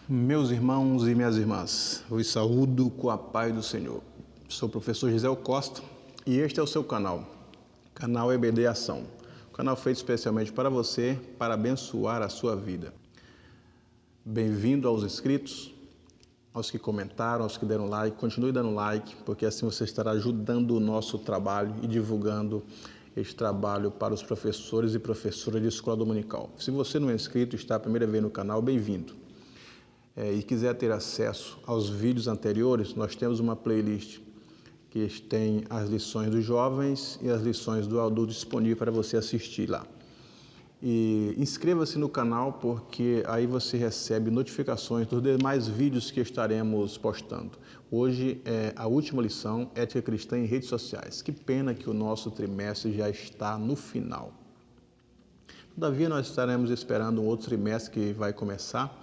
Meus irmãos e minhas irmãs, vos saúdo com a paz do Senhor. Sou o professor Gisel Costa e este é o seu canal EBD Ação. Canal feito especialmente para você, para abençoar a sua vida. Bem-vindo aos inscritos, aos que comentaram, aos que deram like. Continue dando like, porque assim você estará ajudando o nosso trabalho e divulgando este trabalho para os professores e professoras de escola dominical. Se você não é inscrito e está a primeira vez no canal, bem-vindo. E quiser ter acesso aos vídeos anteriores, nós temos uma playlist que tem as lições dos jovens e as lições do adulto disponível para você assistir lá. E inscreva-se no canal, porque aí você recebe notificações dos demais vídeos que estaremos postando. Hoje é a última lição, Ética Cristã em Redes Sociais. Que pena que o nosso trimestre já está no final. Todavia, nós estaremos esperando um outro trimestre que vai começar.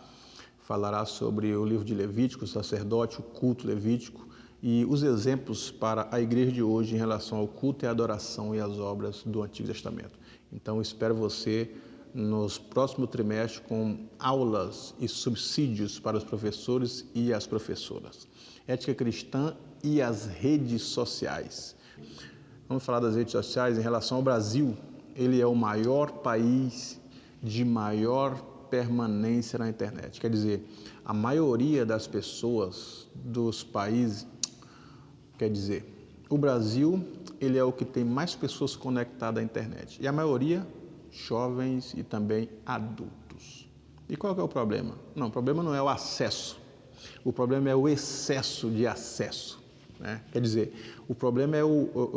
Falará sobre o livro de Levítico, o sacerdote, o culto levítico e os exemplos para a igreja de hoje em relação ao culto e à adoração e às obras do Antigo Testamento. Então, espero você nos próximos trimestres com aulas e subsídios para os professores e as professoras. Ética cristã e as redes sociais. Vamos falar das redes sociais em relação ao Brasil. Ele é o maior país de maior permanência na internet. Quer dizer, a maioria das pessoas dos países, o Brasil, ele é o que tem mais pessoas conectadas à internet. E a maioria, jovens e também adultos. E qual que é o problema? Não, o problema não é o acesso. O problema é o excesso de acesso, né? Quer dizer, o problema é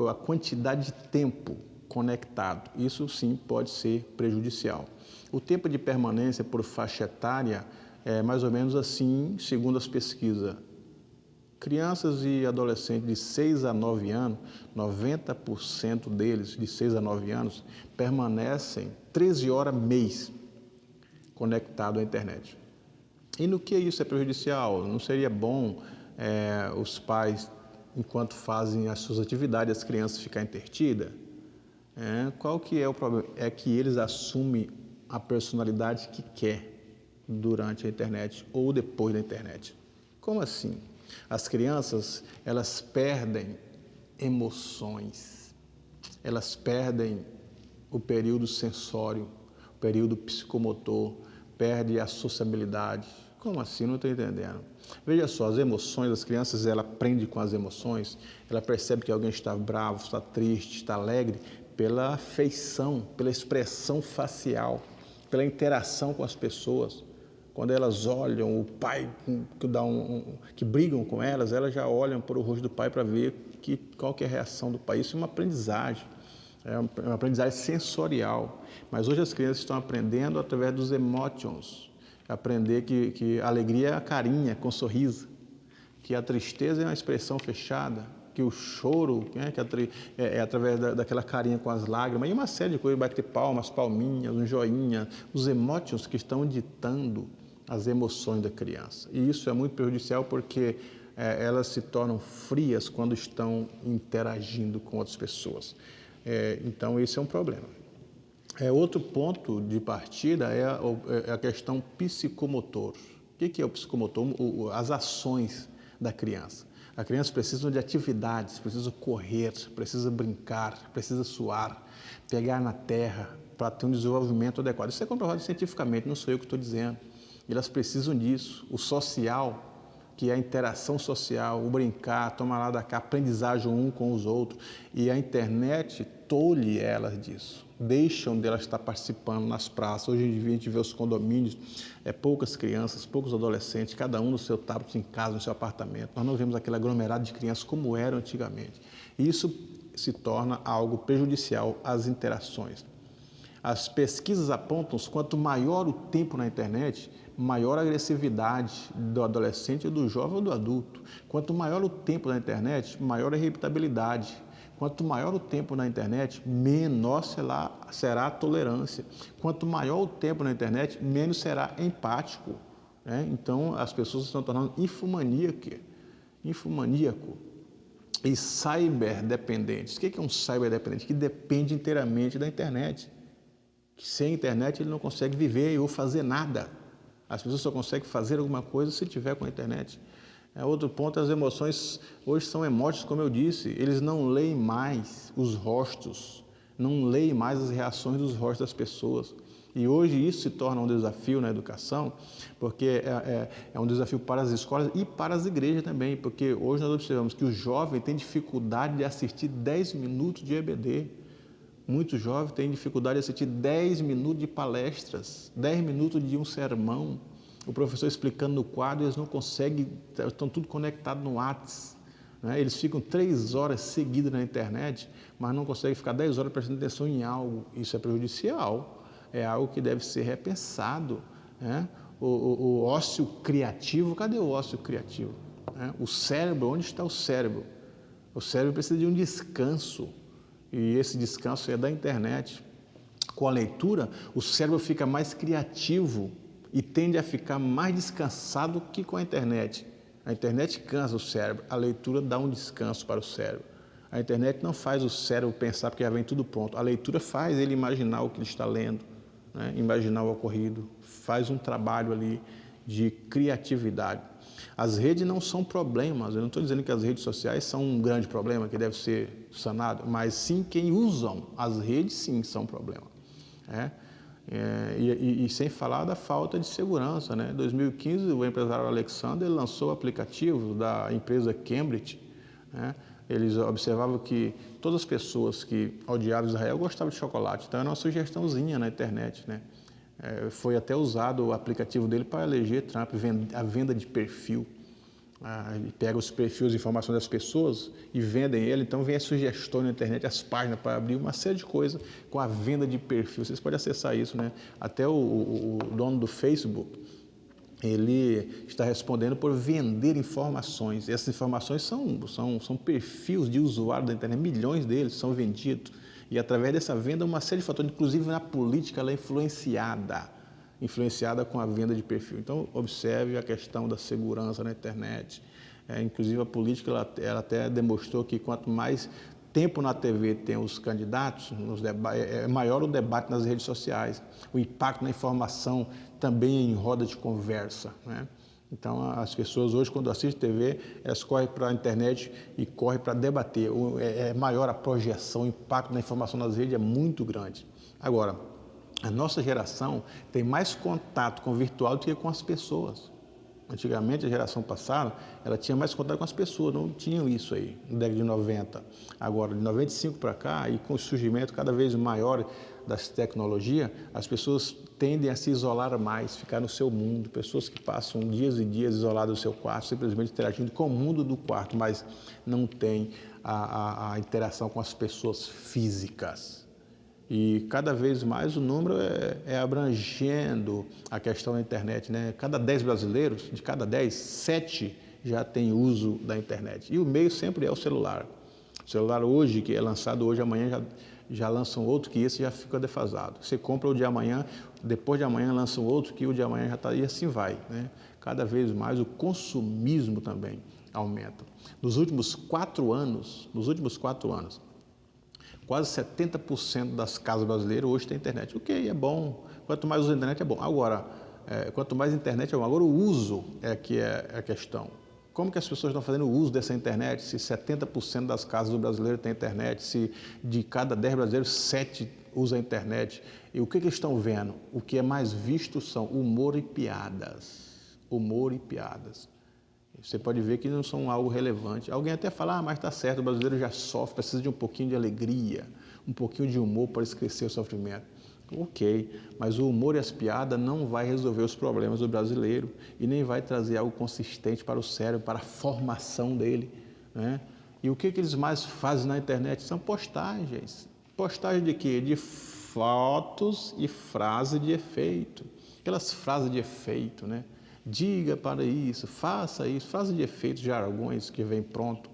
a quantidade de tempo conectado. Isso sim pode ser prejudicial. O tempo de permanência por faixa etária é mais ou menos assim, segundo as pesquisas. Crianças e adolescentes de 6 a 9 anos, 90% deles de 6 a 9 anos, permanecem 13 horas mês conectado à internet. E no que isso é prejudicial? Não seria bom os pais, enquanto fazem as suas atividades, as crianças ficarem entretidas? Qual que é o problema? É que eles assumem a personalidade que quer durante a internet ou depois da internet. Como assim? As crianças, elas perdem emoções, elas perdem o período sensório, o período psicomotor, perdem a sociabilidade. Como assim? Não estou entendendo. Veja só, as emoções das crianças, ela aprende com as emoções, ela percebe que alguém está bravo, está triste, está alegre, pela feição, pela expressão facial, pela interação com as pessoas. Quando elas olham o pai que brigam com elas já olham para o rosto do pai para ver qual que é a reação do pai. Isso é uma aprendizagem, uma aprendizagem sensorial. Mas hoje as crianças estão aprendendo através dos emotions, aprender que a alegria é a carinha com sorriso, que a tristeza é uma expressão fechada, que o choro é através daquela carinha com as lágrimas, e uma série de coisas, bater palmas, palminhas, um joinha, os emotions que estão ditando as emoções da criança. E isso é muito prejudicial porque elas se tornam frias quando estão interagindo com outras pessoas. Então, esse é um problema. Outro ponto de partida é a questão psicomotor. O que é o psicomotor? As ações da criança. A criança precisa de atividades, precisa correr, precisa brincar, precisa suar, pegar na terra para ter um desenvolvimento adequado. Isso é comprovado cientificamente, não sou eu que estou dizendo. Elas precisam disso. O social, que é a interação social, o brincar, tomar lá da cá, aprendizagem um com os outros. E a internet tolhe elas disso. Deixam delas estar participando nas praças. Hoje a gente vê os condomínios, poucas crianças, poucos adolescentes, cada um no seu tablet em casa, no seu apartamento. Nós não vemos aquele aglomerado de crianças como era antigamente. Isso se torna algo prejudicial às interações. As pesquisas apontam que quanto maior o tempo na internet, maior a agressividade do adolescente, do jovem ou do adulto. Quanto maior o tempo na internet, maior a irritabilidade. Quanto maior o tempo na internet, menor será a tolerância. Quanto maior o tempo na internet, menos será empático. Então, as pessoas estão tornando infomaníaco e cyberdependentes. O que é um cyberdependente? Que depende inteiramente da internet. Que sem internet ele não consegue viver ou fazer nada. As pessoas só conseguem fazer alguma coisa se tiver com a internet. Outro ponto, as emoções hoje são emojis, como eu disse, eles não leem mais os rostos, não leem mais as reações dos rostos das pessoas. E hoje isso se torna um desafio na educação, porque é um desafio para as escolas e para as igrejas também, porque hoje nós observamos que o jovem tem dificuldade de assistir 10 minutos de EBD. Muitos jovens têm dificuldade de assistir 10 minutos de palestras, 10 minutos de um sermão. O professor explicando no quadro, eles não conseguem, estão tudo conectado no WhatsApp. Né? Eles ficam 3 horas seguidas na internet, mas não conseguem ficar 10 horas prestando atenção em algo. Isso é prejudicial, é algo que deve ser repensado. Né? O ócio criativo, cadê o ócio criativo? Né? O cérebro, onde está o cérebro? O cérebro precisa de um descanso, e esse descanso é da internet. Com a leitura, o cérebro fica mais criativo e tende a ficar mais descansado que com a internet. A internet cansa o cérebro, a leitura dá um descanso para o cérebro. A internet não faz o cérebro pensar porque já vem tudo pronto. A leitura faz ele imaginar o que ele está lendo, né? Imaginar o ocorrido, faz um trabalho ali de criatividade. As redes não são problemas, eu não estou dizendo que as redes sociais são um grande problema que deve ser sanado, mas sim quem usam as redes, sim, são problema. E sem falar da falta de segurança. Né? Em 2015, o empresário Alexander lançou o aplicativo da empresa Cambridge. Né? Eles observavam que todas as pessoas que odiavam Israel gostavam de chocolate, então era uma sugestãozinha na internet. Né? Foi até usado o aplicativo dele para eleger Trump, a venda de perfil. Ele pega os perfis de informação das pessoas e vendem ele, então vem as sugestões na internet, as páginas para abrir uma série de coisas com a venda de perfil. Vocês podem acessar isso, né? Até o dono do Facebook, ele está respondendo por vender informações. Essas informações são perfis de usuário da internet, milhões deles são vendidos. E através dessa venda, uma série de fatores, inclusive na política, ela é influenciada com a venda de perfil. Então, observe a questão da segurança na internet. Inclusive, a política ela até demonstrou que quanto mais tempo na TV tem os candidatos, é maior o debate nas redes sociais. O impacto na informação também é em roda de conversa. Né? Então, as pessoas hoje, quando assistem TV, elas correm para a internet e correm para debater. É maior a projeção, o impacto na informação nas redes é muito grande. Agora, a nossa geração tem mais contato com o virtual do que com as pessoas. Antigamente, a geração passada, ela tinha mais contato com as pessoas, não tinham isso aí, na década de 90. Agora, de 95 para cá, e com o surgimento cada vez maior das tecnologias, as pessoas tendem a se isolar mais, ficar no seu mundo. Pessoas que passam dias e dias isoladas no seu quarto, simplesmente interagindo com o mundo do quarto, mas não têm a interação com as pessoas físicas. E cada vez mais o número é abrangendo a questão da internet. Né? Cada 10 brasileiros, de cada 10, 7 já tem uso da internet. E o meio sempre é o celular. O celular hoje, que é lançado hoje, amanhã já lançam outro que esse já fica defasado. Você compra o de amanhã, depois de amanhã lançam outro que o de amanhã já está, e assim vai. Né? Cada vez mais o consumismo também aumenta. Nos últimos 4 anos, quase 70% das casas brasileiras hoje têm internet. Ok, é bom. Quanto mais usa a internet, é bom. Agora, quanto mais internet é bom. Agora, o uso é que é a questão. Como que as pessoas estão fazendo o uso dessa internet? Se 70% das casas do brasileiro têm internet, se de cada 10 brasileiros, 7 usam a internet. E o que eles estão vendo? O que é mais visto são humor e piadas. Humor e piadas. Você pode ver que não são algo relevante. Alguém até fala, mas está certo, o brasileiro já sofre, precisa de um pouquinho de alegria, um pouquinho de humor para esquecer o sofrimento. Ok, mas o humor e as piadas não vai resolver os problemas do brasileiro e nem vai trazer algo consistente para o cérebro, para a formação dele. Né? E o que eles mais fazem na internet são postagens. Postagem de quê? De fotos e frases de efeito. Aquelas frases de efeito, né? Diga para isso, faça isso, frase de efeitos, jargões que vem pronto.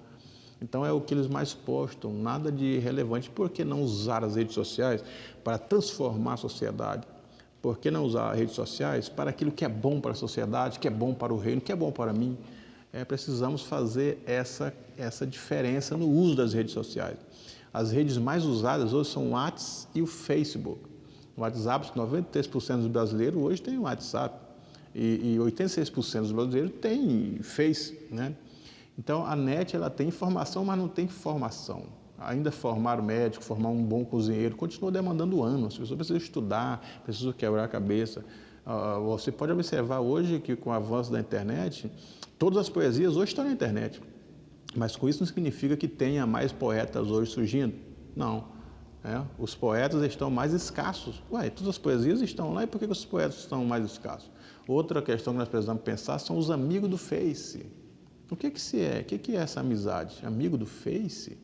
Então é o que eles mais postam, nada de relevante. Por que não usar as redes sociais para transformar a sociedade? Por que não usar as redes sociais para aquilo que é bom para a sociedade, que é bom para o reino, que é bom para mim? Precisamos fazer essa diferença no uso das redes sociais. As redes mais usadas hoje são o WhatsApp e o Facebook. O WhatsApp, 93% dos brasileiros hoje tem o WhatsApp. E 86% dos brasileiros fez, né? Então, a NET ela tem informação, mas não tem formação. Ainda formar o médico, formar um bom cozinheiro, continua demandando anos. As pessoas precisam estudar, precisam quebrar a cabeça. Você pode observar hoje que, com o avanço da internet, todas as poesias hoje estão na internet. Mas com isso não significa que tenha mais poetas hoje surgindo. Não. Os poetas estão mais escassos. Todas as poesias estão lá, e por que os poetas estão mais escassos? Outra questão que nós precisamos pensar são os amigos do Face. O que é essa amizade? Amigo do Face?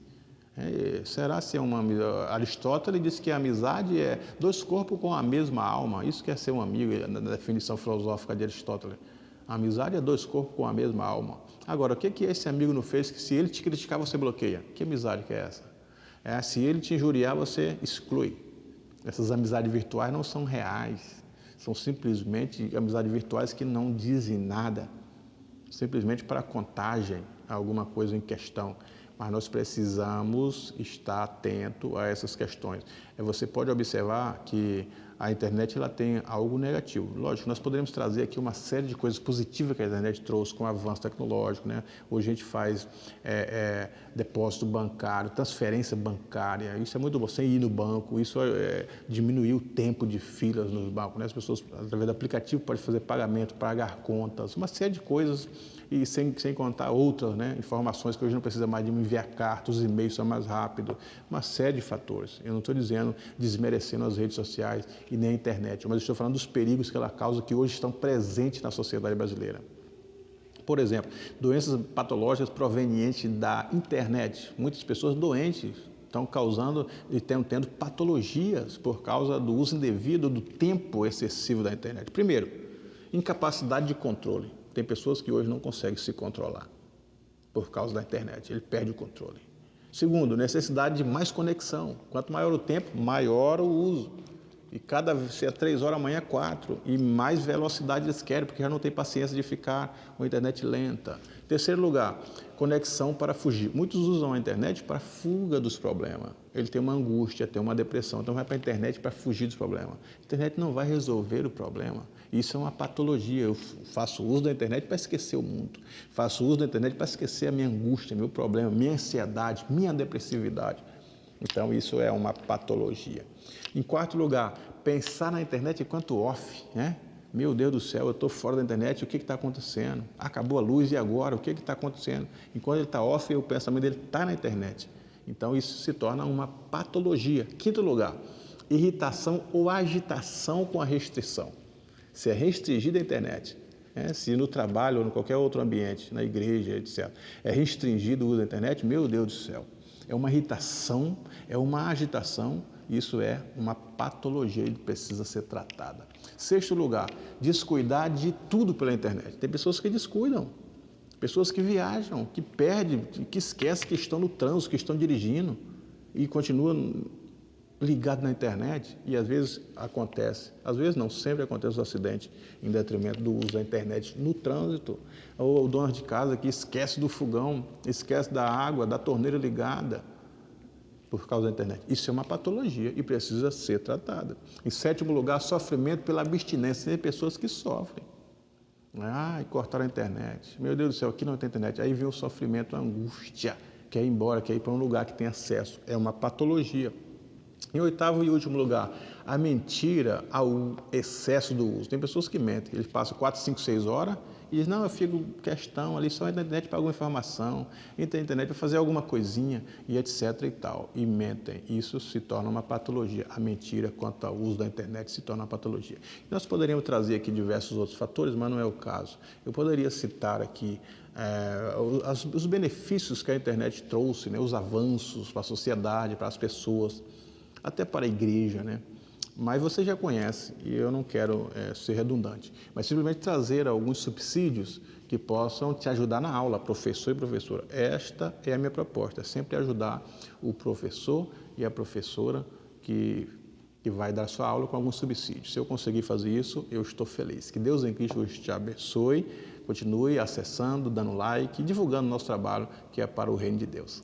Será se é uma amizade? Aristóteles disse que a amizade é dois corpos com a mesma alma. Isso quer ser um amigo, na definição filosófica de Aristóteles. A amizade é dois corpos com a mesma alma. Agora, o que é esse amigo no Face que se ele te criticar, você bloqueia? Que amizade que é essa? Se ele te injuriar, você exclui. Essas amizades virtuais não são reais. São simplesmente amizades virtuais que não dizem nada. Simplesmente para contagem, alguma coisa em questão. Mas nós precisamos estar atento a essas questões. Você pode observar que a internet ela tem algo negativo. Lógico, nós poderíamos trazer aqui uma série de coisas positivas que a internet trouxe com o avanço tecnológico, né? Hoje a gente faz depósito bancário, transferência bancária, isso é muito bom. Sem ir no banco, isso diminuiu o tempo de filas nos bancos, né? As pessoas, através do aplicativo, podem fazer pagamento, pagar contas, uma série de coisas, e sem contar outras, né, informações que hoje não precisa mais de me enviar cartas, os e-mails são mais rápidos, uma série de fatores. Eu não estou dizendo desmerecendo as redes sociais e nem a internet, mas estou falando dos perigos que ela causa que hoje estão presentes na sociedade brasileira. Por exemplo, doenças patológicas provenientes da internet. Muitas pessoas doentes estão causando e tendo patologias por causa do uso indevido do tempo excessivo da internet. Primeiro, incapacidade de controle. Tem pessoas que hoje não conseguem se controlar por causa da internet, ele perde o controle. Segundo, necessidade de mais conexão. Quanto maior o tempo, maior o uso. E se é 3 horas, amanhã é 4. E mais velocidade eles querem, porque já não tem paciência de ficar com a internet lenta. Terceiro lugar, conexão para fugir. Muitos usam a internet para fuga dos problemas. Ele tem uma angústia, tem uma depressão, então vai para a internet para fugir dos problemas. A internet não vai resolver o problema. Isso é uma patologia. Eu faço uso da internet para esquecer o mundo. Faço uso da internet para esquecer a minha angústia, meu problema, minha ansiedade, minha depressividade. Então, isso é uma patologia. Em quarto lugar, pensar na internet enquanto off, né? Meu Deus do céu, eu estou fora da internet, o que está acontecendo? Acabou a luz e agora? O que está acontecendo? Enquanto ele está off, o pensamento dele está na internet. Então, isso se torna uma patologia. Quinto lugar, irritação ou agitação com a restrição. Se é restringida a internet, se no trabalho ou em qualquer outro ambiente, na igreja, etc., é restringido o uso da internet, meu Deus do céu, é uma irritação, é uma agitação, isso é uma patologia e precisa ser tratada. Sexto lugar, descuidar de tudo pela internet. Tem pessoas que descuidam, pessoas que viajam, que perdem, que esquecem que estão no trânsito, que estão dirigindo e continuam ligado na internet, e às vezes acontece, às vezes não, sempre acontece o acidente em detrimento do uso da internet no trânsito, ou o dono de casa que esquece do fogão, esquece da água, da torneira ligada por causa da internet. Isso é uma patologia e precisa ser tratada. Em sétimo lugar, sofrimento pela abstinência. Tem pessoas que sofrem. E cortaram a internet. Meu Deus do céu, aqui não tem internet. Aí vem o sofrimento, a angústia, quer ir embora, quer ir para um lugar que tem acesso. É uma patologia. Em oitavo e último lugar, a mentira ao excesso do uso. Tem pessoas que mentem, eles passam 4, 5, 6 horas e dizem, não, eu fico questão ali, só na internet para alguma informação, entra na internet para fazer alguma coisinha e etc e tal, e mentem. Isso se torna uma patologia. A mentira quanto ao uso da internet se torna uma patologia. Nós poderíamos trazer aqui diversos outros fatores, mas não é o caso. Eu poderia citar aqui os benefícios que a internet trouxe, né, os avanços para a sociedade, para as pessoas, até para a igreja, né? Mas você já conhece, e eu não quero ser redundante, mas simplesmente trazer alguns subsídios que possam te ajudar na aula, professor e professora. Esta é a minha proposta, é sempre ajudar o professor e a professora que vai dar sua aula com algum subsídio. Se eu conseguir fazer isso, eu estou feliz. Que Deus em Cristo te abençoe, continue acessando, dando like e divulgando o nosso trabalho, que é para o reino de Deus.